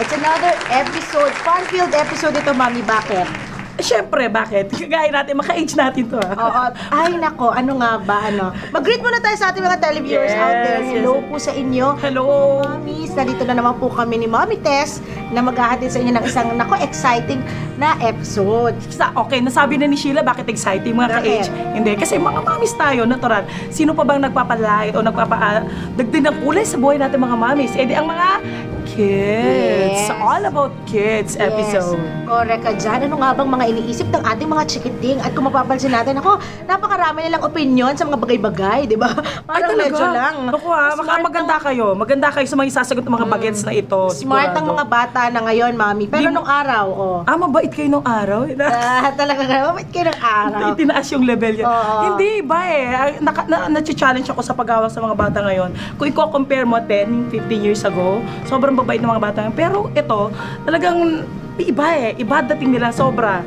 It's another episode, fun-filled episode ito, Mami. Bakit? Siyempre, bakit? Kagaya natin, maka-age natin to. Oo. Ay, nako. Ano nga ba? Mag-greet muna tayo sa ating mga televiewers out there. Hello po sa inyo. Hello. Mommies, nandito na naman po kami ni Mommy Tess na maghahatid sa inyo ng isang, exciting na episode. Okay, nasabi na ni Sheila, bakit exciting mga ka-age? Hindi, kasi mga mommies tayo, natural. Sino pa bang nagpapalait o nagpapadagdag ng kulay sa buhay natin mga mommies? Eh di ang mga kids. Yes. All about kids episode. Correct ka dyan. Ano nga bang mga iniisip ng ating mga chikiting? At kung mapapansin natin, napakarami nilang opinion sa mga bagay-bagay, di ba? Parang medyo lang. Naku maganda kayo. Maganda kayo sa mga isasagot ng mga bagets na ito. Smart ang mga bata na ngayon, Mami. Pero nung araw, mabait kayo nung araw. Talaga nga, mabait kayo nung araw. Itinaas yung level yun. Hindi ba na-challenge ako sa paghawak sa mga bata ngayon. Kung i-compare mo 10, 15 years ago, sobrang babait ng mga bata ngayon. Pero ito, talagang iba dating nila, sobra.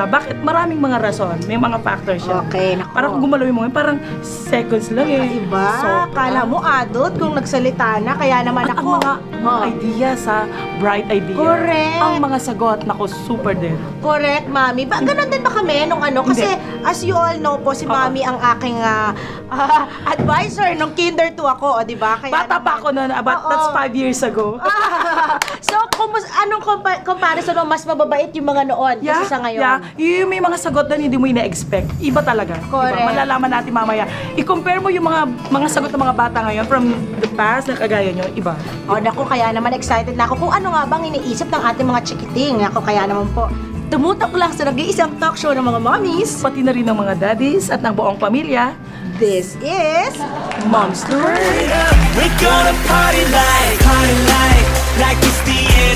Bakit? Maraming mga rason, may mga factors siya. Okay, naku. Parang kung gumalawin mo, parang seconds lang eh. Iba, kala mo adult kung nagsalita na, kaya naman at ang mga ideas bright ideas. Correct. Ang mga sagot, naku, super din. Correct, Mami. Ganon din ba kami nung kasi as you all know po, si Mami ang aking advisor nung kinder 2 ako, di ba? Bata pa ako noon, that's 5 years ago. So, anong comparison mo, mas mababait yung mga noon kasi sa ngayon? Yung may mga sagot doon hindi mo ina-expect. Iba talaga. Correct. Diba? Malalaman natin mamaya. I-compare mo yung mga sagot ng mga bata ngayon from the past na kagaya nyo, iba. Naku, kaya naman excited na ako kung ano nga bang iniisip ng ating mga chikiting. Ako, kaya naman po, tumutok lang sa nag-iisang talk show ng mga mommies. Pati na rin ng mga daddies at ng buong pamilya. This is Mom's Story. We're gonna party like it's the end.